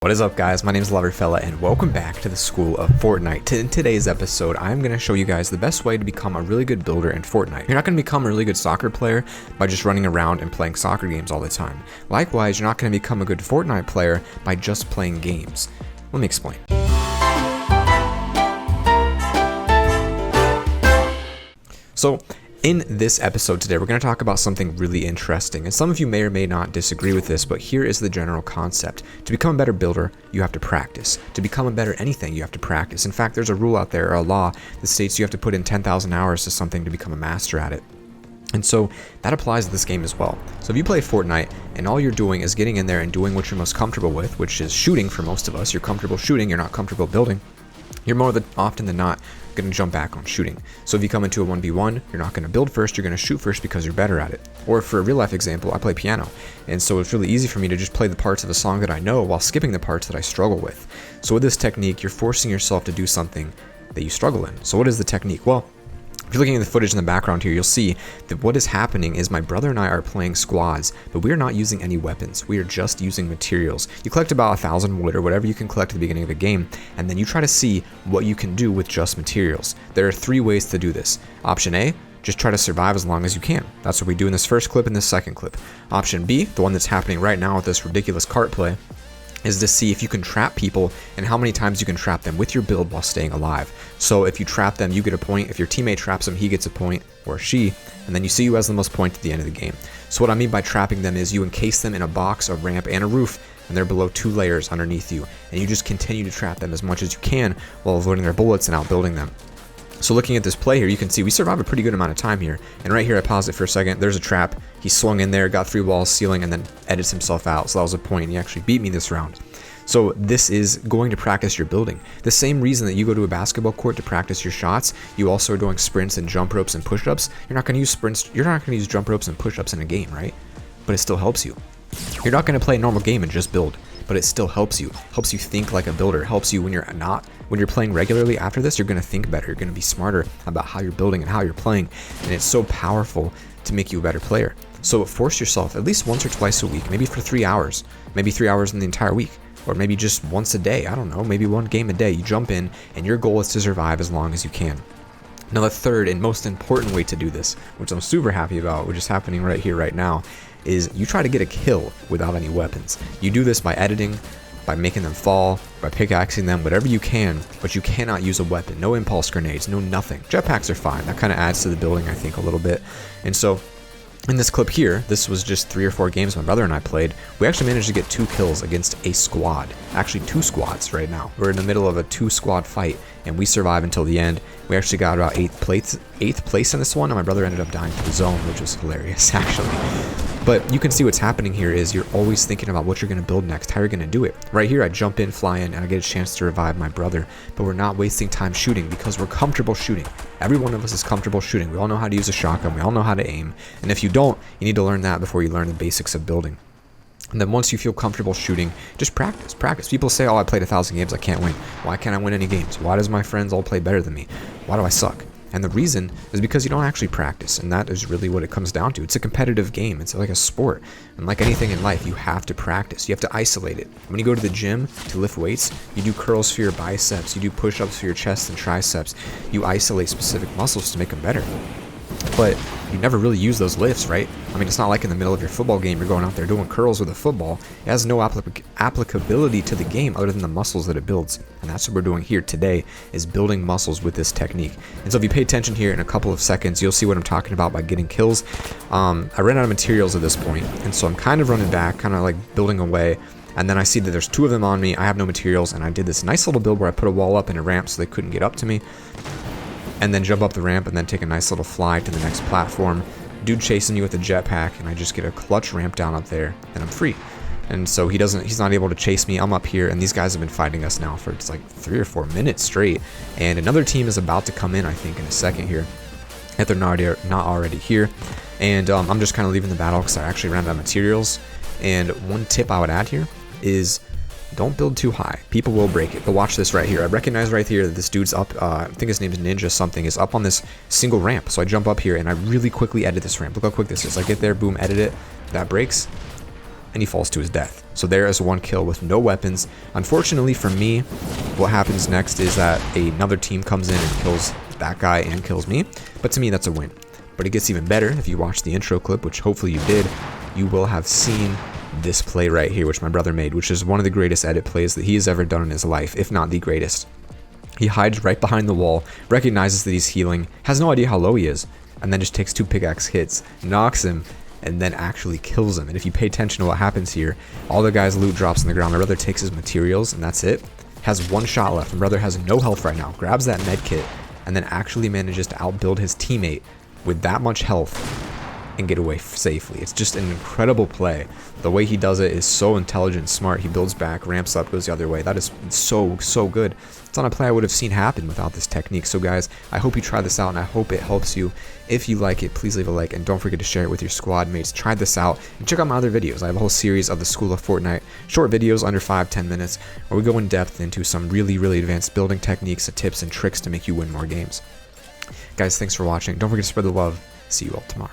What is up, guys? My name is LoverFella and welcome back to the School of Fortnite. In today's episode, I'm going to show you guys the best way to become a really good builder in Fortnite. You're not going to become a really good soccer player by just running around and playing soccer games all the time. Likewise, you're not going to become a good Fortnite player by just playing games. Let me explain. So, in this episode today, we're going to talk about something really interesting, and some of you may or may not disagree with this, but here is the general concept. To become a better builder, you have to practice. To become a better anything, you have to practice. In fact, there's a rule out there, or a law, that states you have to put in 10,000 hours to something to become a master at it. And so that applies to this game as well. So if you play Fortnite and all you're doing is getting in there and doing what you're most comfortable with, which is shooting for most of us, you're comfortable shooting, you're not comfortable building, you're more often than not going to jump back on shooting. So if you come into a 1v1, you're not going to build first, you're going to shoot first because you're better at it. Or for a real life example, I play piano, and so it's really easy for me to just play the parts of a song that I know while skipping the parts that I struggle with. So with this technique, you're forcing yourself to do something that you struggle in. So what is the technique? Well, if you're looking at the footage in the background here, you'll see that what is happening is my brother and I are playing squads, but we are not using any weapons. We are just using materials. You collect about 1,000 wood or whatever you can collect at the beginning of a game, and then you try to see what you can do with just materials. There are 3 ways to do this. Option A, just try to survive as long as you can. That's what we do in this first clip and this second clip. Option B, the one that's happening right now with this ridiculous cart play, is to see if you can trap people and how many times you can trap them with your build while staying alive. So if you trap them, you get a point. If your teammate traps them, he gets a point, or she, and then you see who has the most points at the end of the game. So what I mean by trapping them is you encase them in a box, a ramp, and a roof, and they're below 2 layers underneath you, and you just continue to trap them as much as you can while avoiding their bullets and outbuilding them. So looking at this play here, you can see we survive a pretty good amount of time here. And right here, I pause it for a second. There's a trap. He swung in there, got 3 walls, ceiling, and then edits himself out. So that was a point. He actually beat me this round. So this is going to practice your building. The same reason that you go to a basketball court to practice your shots, you also are doing sprints and jump ropes and push-ups. You're not going to use sprints. You're not going to use jump ropes and push-ups in a game, right? But it still helps you. You're not going to play a normal game and just build, but it still helps you. Helps you think like a builder. Helps you when you're playing regularly after this, you're going to think better. You're going to be smarter about how you're building and how you're playing. And it's so powerful to make you a better player. So force yourself at least once or twice a week, maybe for 3 hours, maybe 3 hours in the entire week, or maybe just once a day. I don't know, maybe 1 game a day. You jump in and your goal is to survive as long as you can. Now the third and most important way to do this, which I'm super happy about, which is happening right here, right now, is you try to get a kill without any weapons. You do this by editing, by making them fall, by pickaxing them, whatever you can, but you cannot use a weapon. No impulse grenades, no nothing. Jetpacks are fine. That kind of adds to the building, I think, a little bit. And so in this clip here, this was just 3 or 4 games my brother and I played. We actually managed to get 2 kills against a squad. Actually 2 squads right now. We're in the middle of a 2-squad fight, and we survived until the end. We actually got about 8th place in this one, and my brother ended up dying to the zone, which was hilarious, actually. But you can see what's happening here is you're always thinking about what you're going to build next, how you're going to do it. Right here, I jump in, fly in, and I get a chance to revive my brother. But we're not wasting time shooting because we're comfortable shooting. Every one of us is comfortable shooting. We all know how to use a shotgun. We all know how to aim. And if you don't, you need to learn that before you learn the basics of building. And then once you feel comfortable shooting, just practice, practice. People say, oh, I played 1,000 games, I can't win. Why can't I win any games? Why does my friends all play better than me? Why do I suck? And the reason is because you don't actually practice, and that is really what it comes down to. It's a competitive game. It's like a sport. And like anything in life, you have to practice. You have to isolate it. When you go to the gym to lift weights, you do curls for your biceps. You do push-ups for your chest and triceps. You isolate specific muscles to make them better. But you never really use those lifts, right? I mean, it's not like in the middle of your football game you're going out there doing curls with a football. It has no applicability to the game other than the muscles that it builds. And that's what we're doing here today, is building muscles with this technique. And so if you pay attention here in a couple of seconds, you'll see what I'm talking about by getting kills. I ran out of materials at this point, and so I'm kind of running back, kind of like building away. And then I see that there's 2 of them on me. I have no materials, and I did this nice little build where I put a wall up and a ramp so they couldn't get up to me, and then jump up the ramp and then take a nice little fly to the next platform. Dude chasing you with a jetpack, and I just get a clutch ramp down up there, and I'm free. And so he's not able to chase me. I'm up here, and these guys have been fighting us now for it's like 3 or 4 minutes straight. And another team is about to come in, I think, in a second here, if they're not already here. And I'm just kind of leaving the battle because I actually ran out of materials. And one tip I would add here is don't build too high. People will break it. But watch this right here. I recognize right here that this dude's up, I think his name is Ninja something, is up on this single ramp. So I jump up here and I really quickly edit this ramp. Look how quick this is. I get there, boom, edit it. That breaks. And he falls to his death. So there is 1 kill with no weapons. Unfortunately for me, what happens next is that another team comes in and kills that guy and kills me. But to me, that's a win. But it gets even better if you watch the intro clip, which hopefully you did. You will have seen this play right here, which my brother made, which is one of the greatest edit plays that he has ever done in his life, if not the greatest. He hides right behind the wall, recognizes that he's healing, has no idea how low he is, and then just takes 2 pickaxe hits, knocks him, and then actually kills him. And if you pay attention to what happens here, all the guy's loot drops on the ground. My brother takes his materials, and that's it. Has 1 shot left. My brother has no health right now. Grabs that med kit, and then actually manages to outbuild his teammate with that much health and get away safely. It's just an incredible play. The way he does it is so intelligent, smart. He builds back, ramps up, goes the other way. That is so good. It's not a play I would have seen happen without this technique. So guys, I hope you try this out, and I hope it helps you. If you like it, please leave a like, and don't forget to share it with your squad mates. Try this out, and check out my other videos. I have a whole series of the School of Fortnite, short videos under 5-10 minutes, where we go in depth into some really advanced building techniques, tips, and tricks to make you win more games. Guys, thanks for watching. Don't forget to spread the love. See you all tomorrow.